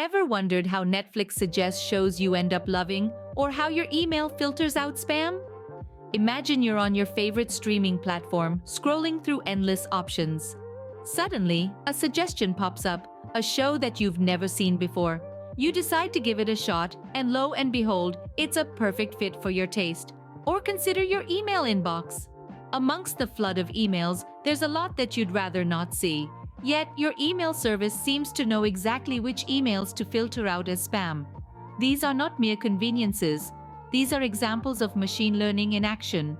Ever wondered how Netflix suggests shows you end up loving, or how your email filters out spam? Imagine you're on your favorite streaming platform, scrolling through endless options. Suddenly, a suggestion pops up, a show that you've never seen before. You decide to give it a shot, and lo and behold, it's a perfect fit for your taste. Or consider your email inbox. Amongst the flood of emails, there's a lot that you'd rather not see. Yet, your email service seems to know exactly which emails to filter out as spam. These are not mere conveniences. These are examples of machine learning in action.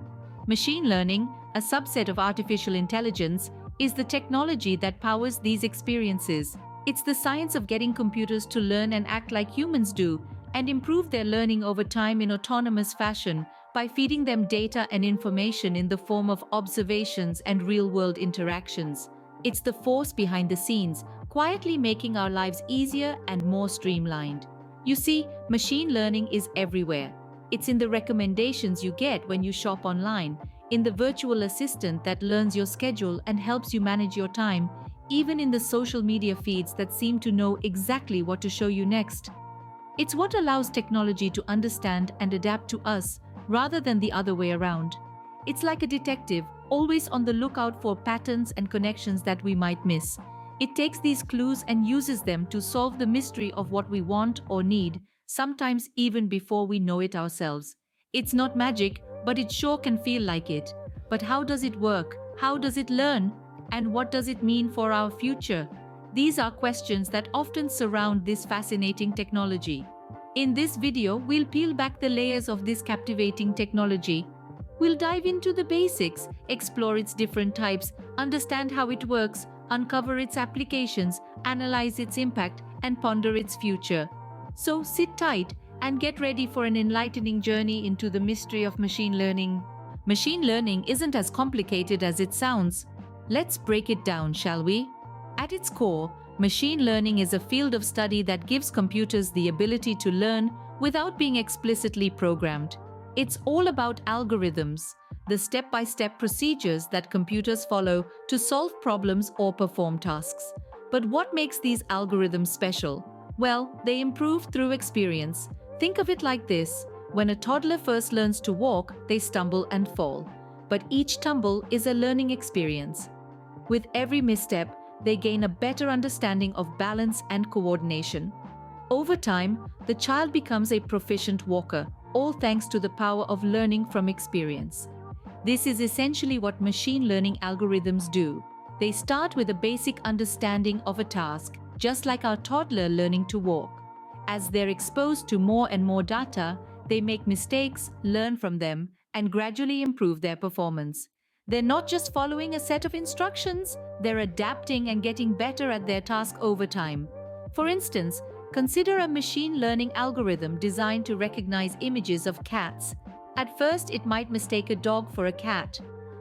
Machine learning, a subset of artificial intelligence, is the technology that powers these experiences. It's the science of getting computers to learn and act like humans do, and improve their learning over time in autonomous fashion by feeding them data and information in the form of observations and real-world interactions. It's the force behind the scenes, quietly making our lives easier and more streamlined. You see, machine learning is everywhere. It's in the recommendations you get when you shop online, in the virtual assistant that learns your schedule and helps you manage your time, even in the social media feeds that seem to know exactly what to show you next. It's what allows technology to understand and adapt to us, rather than the other way around. It's like a detective, always on the lookout for patterns and connections that we might miss. It takes these clues and uses them to solve the mystery of what we want or need, sometimes even before we know it ourselves. It's not magic, but it sure can feel like it. But how does it work? How does it learn? And what does it mean for our future? These are questions that often surround this fascinating technology. In this video, we'll peel back the layers of this captivating technology. We'll dive into the basics, explore its different types, understand how it works, uncover its applications, analyze its impact, and ponder its future. So sit tight and get ready for an enlightening journey into the mystery of machine learning. Machine learning isn't as complicated as it sounds. Let's break it down, shall we? At its core, machine learning is a field of study that gives computers the ability to learn without being explicitly programmed. It's all about algorithms, the step-by-step procedures that computers follow to solve problems or perform tasks. But what makes these algorithms special? Well, they improve through experience. Think of it like this: when a toddler first learns to walk, they stumble and fall. But each tumble is a learning experience. With every misstep, they gain a better understanding of balance and coordination. Over time, the child becomes a proficient walker, all thanks to the power of learning from experience. This is essentially what machine learning algorithms do. They start with a basic understanding of a task, just like our toddler learning to walk. As they're exposed to more and more data, they make mistakes, learn from them, and gradually improve their performance. They're not just following a set of instructions, they're adapting and getting better at their task over time. For instance, consider a machine learning algorithm designed to recognize images of cats. At first, it might mistake a dog for a cat.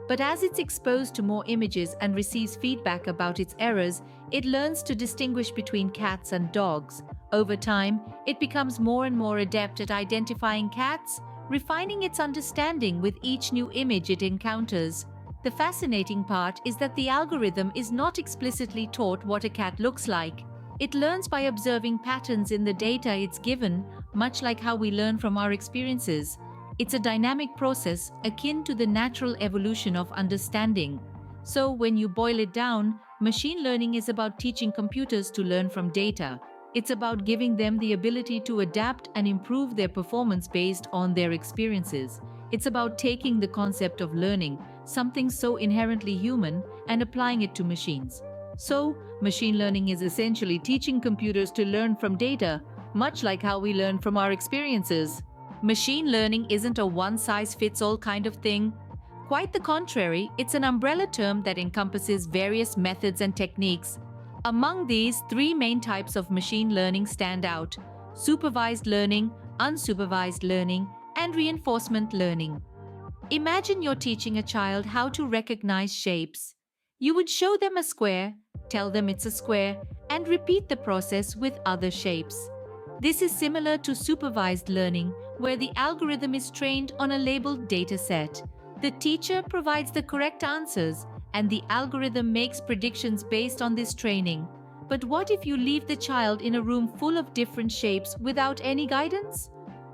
But as it's exposed to more images and receives feedback about its errors, it learns to distinguish between cats and dogs. Over time, it becomes more and more adept at identifying cats, refining its understanding with each new image it encounters. The fascinating part is that the algorithm is not explicitly taught what a cat looks like. It learns by observing patterns in the data it's given, much like how we learn from our experiences. It's a dynamic process akin to the natural evolution of understanding. So, when you boil it down, machine learning is about teaching computers to learn from data. It's about giving them the ability to adapt and improve their performance based on their experiences. It's about taking the concept of learning, something so inherently human, and applying it to machines. So, machine learning is essentially teaching computers to learn from data, much like how we learn from our experiences. Machine learning isn't a one-size-fits-all kind of thing. Quite the contrary, it's an umbrella term that encompasses various methods and techniques. Among these, three main types of machine learning stand out: supervised learning, unsupervised learning, and reinforcement learning. Imagine you're teaching a child how to recognize shapes. You would show them a square, tell them it's a square, and repeat the process with other shapes. This is similar to supervised learning, where the algorithm is trained on a labeled data set. The teacher provides the correct answers, and the algorithm makes predictions based on this training. But what if you leave the child in a room full of different shapes without any guidance?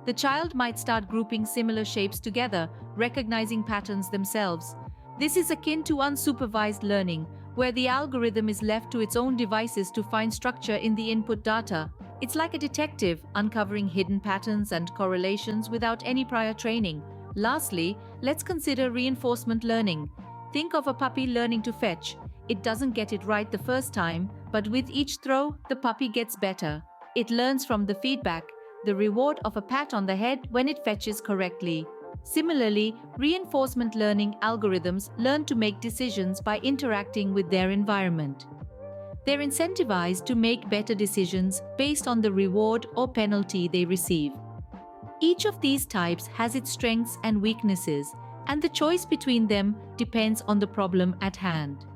The child might start grouping similar shapes together, recognizing patterns themselves. This is akin to unsupervised learning, where the algorithm is left to its own devices to find structure in the input data. It's like a detective, uncovering hidden patterns and correlations without any prior training. Lastly, let's consider reinforcement learning. Think of a puppy learning to fetch. It doesn't get it right the first time, but with each throw, the puppy gets better. It learns from the feedback, the reward of a pat on the head when it fetches correctly. Similarly, reinforcement learning algorithms learn to make decisions by interacting with their environment. They're incentivized to make better decisions based on the reward or penalty they receive. Each of these types has its strengths and weaknesses, and the choice between them depends on the problem at hand.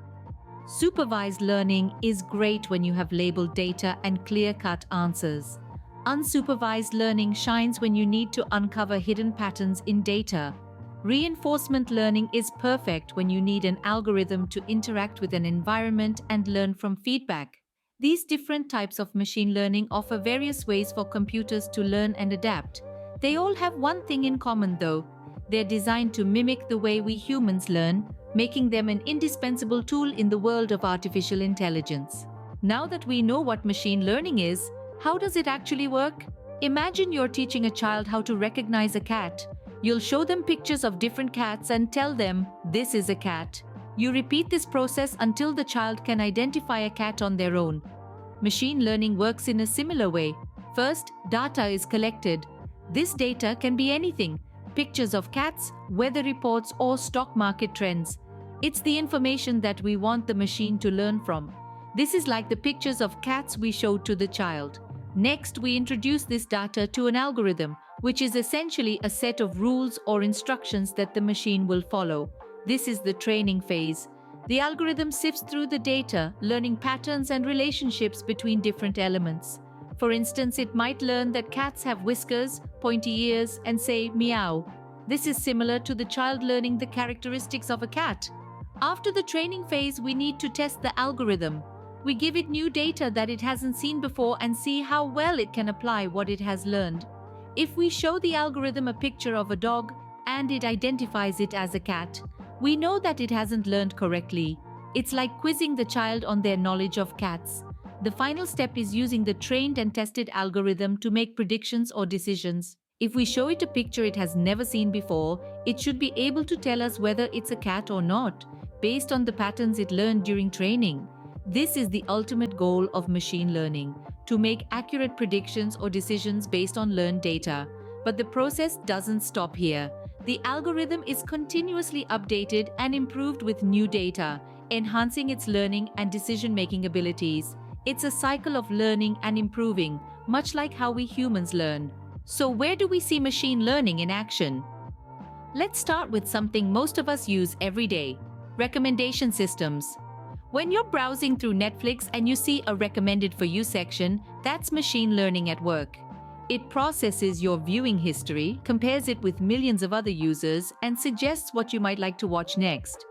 Supervised learning is great when you have labeled data and clear-cut answers. Unsupervised learning shines when you need to uncover hidden patterns in data. Reinforcement learning is perfect when you need an algorithm to interact with an environment and learn from feedback. These different types of machine learning offer various ways for computers to learn and adapt. They all have one thing in common though. They're designed to mimic the way we humans learn, making them an indispensable tool in the world of artificial intelligence. Now that we know what machine learning is, how does it actually work? Imagine you're teaching a child how to recognize a cat. You'll show them pictures of different cats and tell them, this is a cat. You repeat this process until the child can identify a cat on their own. Machine learning works in a similar way. First, data is collected. This data can be anything: pictures of cats, weather reports, or stock market trends. It's the information that we want the machine to learn from. This is like the pictures of cats we showed to the child. Next, we introduce this data to an algorithm, which is essentially a set of rules or instructions that the machine will follow. This is the training phase. The algorithm sifts through the data, learning patterns and relationships between different elements. For instance, it might learn that cats have whiskers, pointy ears, and say meow. This is similar to the child learning the characteristics of a cat. After the training phase, we need to test the algorithm. We give it new data that it hasn't seen before and see how well it can apply what it has learned. If we show the algorithm a picture of a dog and it identifies it as a cat, we know that it hasn't learned correctly. It's like quizzing the child on their knowledge of cats. The final step is using the trained and tested algorithm to make predictions or decisions. If we show it a picture it has never seen before, it should be able to tell us whether it's a cat or not, based on the patterns it learned during training. This is the ultimate goal of machine learning, to make accurate predictions or decisions based on learned data. But the process doesn't stop here. The algorithm is continuously updated and improved with new data, enhancing its learning and decision-making abilities. It's a cycle of learning and improving, much like how we humans learn. So where do we see machine learning in action? Let's start with something most of us use every day: recommendation systems. When you're browsing through Netflix and you see a recommended for you section, that's machine learning at work. It processes your viewing history, compares it with millions of other users, and suggests what you might like to watch next.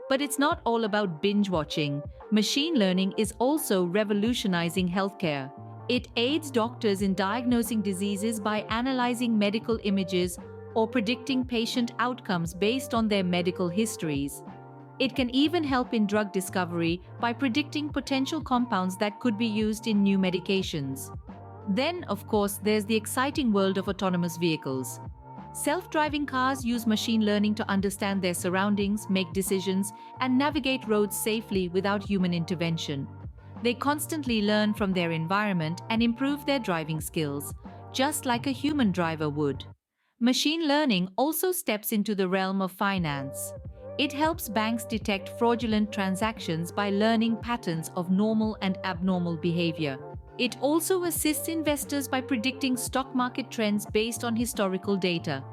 But it's not all about binge watching. Machine learning is also revolutionizing healthcare. It aids doctors in diagnosing diseases by analyzing medical images or predicting patient outcomes based on their medical histories. It can even help in drug discovery by predicting potential compounds that could be used in new medications. Then, of course, there's the exciting world of autonomous vehicles. Self-driving cars use machine learning to understand their surroundings, make decisions, and navigate roads safely without human intervention. They constantly learn from their environment and improve their driving skills, just like a human driver would. Machine learning also steps into the realm of finance. It helps banks detect fraudulent transactions by learning patterns of normal and abnormal behavior. It also assists investors by predicting stock market trends based on historical data.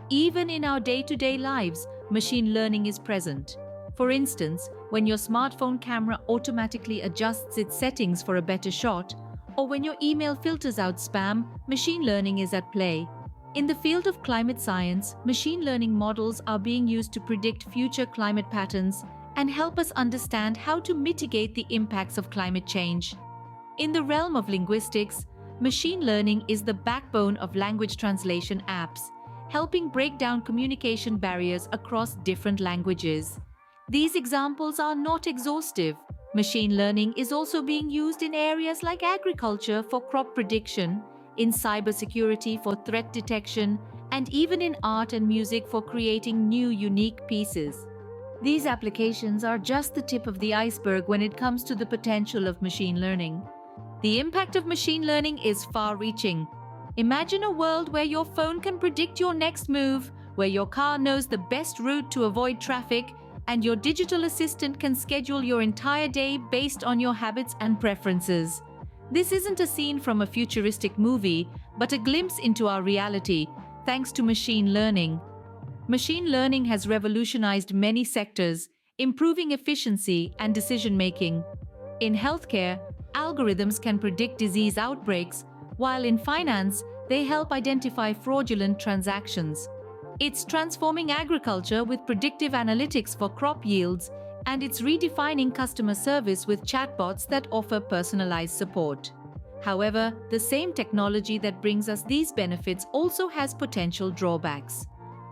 Even in our day-to-day lives, machine learning is present. For instance, when your smartphone camera automatically adjusts its settings for a better shot, or when your email filters out spam, machine learning is at play. In the field of climate science, machine learning models are being used to predict future climate patterns and help us understand how to mitigate the impacts of climate change. In the realm of linguistics, machine learning is the backbone of language translation apps, helping break down communication barriers across different languages. These examples are not exhaustive. Machine learning is also being used in areas like agriculture for crop prediction, in cybersecurity for threat detection, and even in art and music for creating new, unique pieces. These applications are just the tip of the iceberg when it comes to the potential of machine learning. The impact of machine learning is far-reaching. Imagine a world where your phone can predict your next move, where your car knows the best route to avoid traffic, and your digital assistant can schedule your entire day based on your habits and preferences. This isn't a scene from a futuristic movie, but a glimpse into our reality, thanks to machine learning. Machine learning has revolutionized many sectors, improving efficiency and decision-making. In healthcare, algorithms can predict disease outbreaks, while in finance, they help identify fraudulent transactions. It's transforming agriculture with predictive analytics for crop yields, and it's redefining customer service with chatbots that offer personalized support. However, the same technology that brings us these benefits also has potential drawbacks.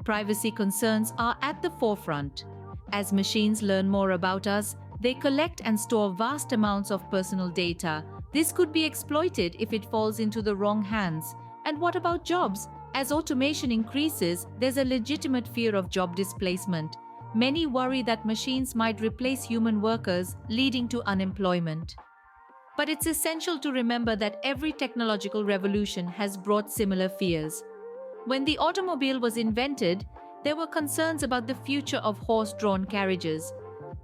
Privacy concerns are at the forefront. As machines learn more about us, they collect and store vast amounts of personal data. This could be exploited if it falls into the wrong hands. And what about jobs? As automation increases, there's a legitimate fear of job displacement. Many worry that machines might replace human workers, leading to unemployment. But it's essential to remember that every technological revolution has brought similar fears. When the automobile was invented, there were concerns about the future of horse-drawn carriages.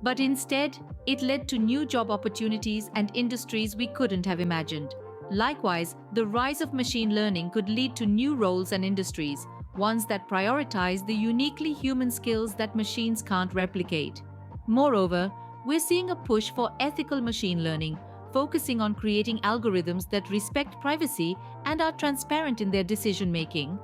But instead, it led to new job opportunities and industries we couldn't have imagined. Likewise, the rise of machine learning could lead to new roles and industries, ones that prioritize the uniquely human skills that machines can't replicate. Moreover, we're seeing a push for ethical machine learning, focusing on creating algorithms that respect privacy and are transparent in their decision-making.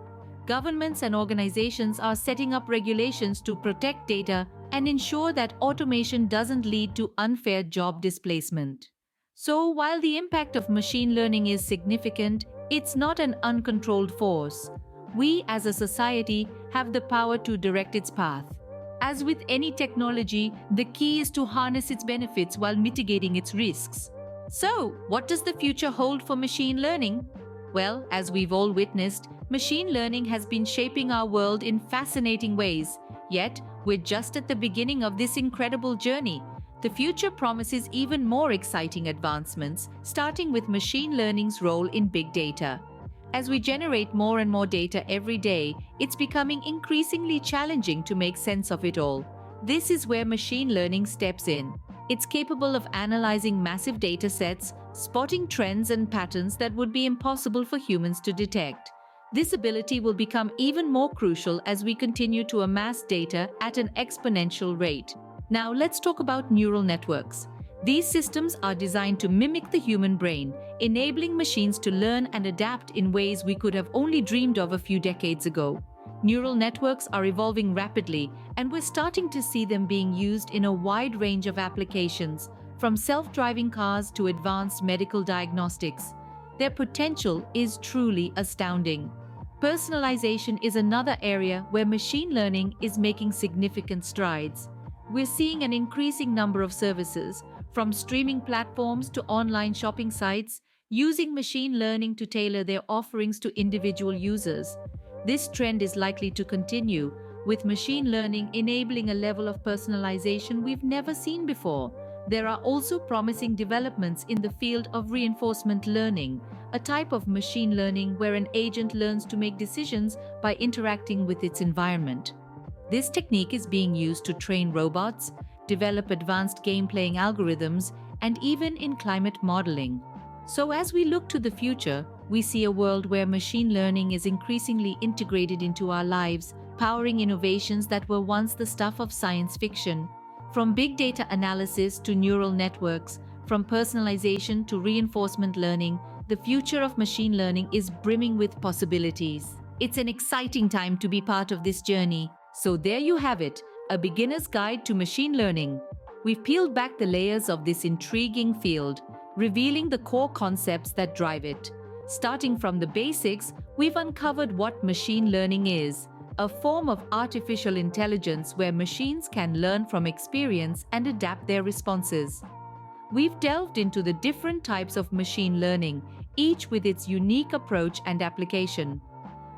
Governments and organizations are setting up regulations to protect data and ensure that automation doesn't lead to unfair job displacement. So, while the impact of machine learning is significant, it's not an uncontrolled force. We, as a society, have the power to direct its path. As with any technology, the key is to harness its benefits while mitigating its risks. So, what does the future hold for machine learning? Well, as we've all witnessed, machine learning has been shaping our world in fascinating ways. Yet, we're just at the beginning of this incredible journey. The future promises even more exciting advancements, starting with machine learning's role in big data. As we generate more and more data every day, it's becoming increasingly challenging to make sense of it all. This is where machine learning steps in. It's capable of analyzing massive data sets, spotting trends and patterns that would be impossible for humans to detect. This ability will become even more crucial as we continue to amass data at an exponential rate. Now let's talk about neural networks. These systems are designed to mimic the human brain, enabling machines to learn and adapt in ways we could have only dreamed of a few decades ago. Neural networks are evolving rapidly, and we're starting to see them being used in a wide range of applications, from self-driving cars to advanced medical diagnostics. Their potential is truly astounding. Personalization is another area where machine learning is making significant strides. We're seeing an increasing number of services, from streaming platforms to online shopping sites, using machine learning to tailor their offerings to individual users. This trend is likely to continue, with machine learning enabling a level of personalization we've never seen before. There are also promising developments in the field of reinforcement learning, a type of machine learning where an agent learns to make decisions by interacting with its environment. This technique is being used to train robots, develop advanced game-playing algorithms, and even in climate modeling. So as we look to the future, we see a world where machine learning is increasingly integrated into our lives, powering innovations that were once the stuff of science fiction. From big data analysis to neural networks, from personalization to reinforcement learning, the future of machine learning is brimming with possibilities. It's an exciting time to be part of this journey. So there you have it, a beginner's guide to machine learning. We've peeled back the layers of this intriguing field. revealing the core concepts that drive it. Starting from the basics, we've uncovered what machine learning is, a form of artificial intelligence where machines can learn from experience and adapt their responses. We've delved into the different types of machine learning, each with its unique approach and application.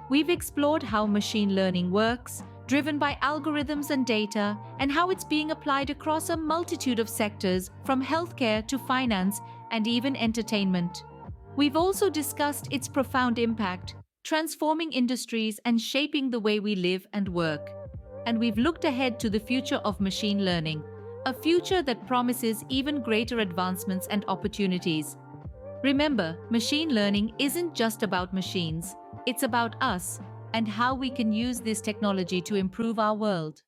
We've explored how machine learning works, driven by algorithms and data, and how it's being applied across a multitude of sectors, from healthcare to finance and even entertainment. We've also discussed its profound impact, transforming industries and shaping the way we live and work. And we've looked ahead to the future of machine learning, a future that promises even greater advancements and opportunities. Remember, machine learning isn't just about machines, it's about us and how we can use this technology to improve our world.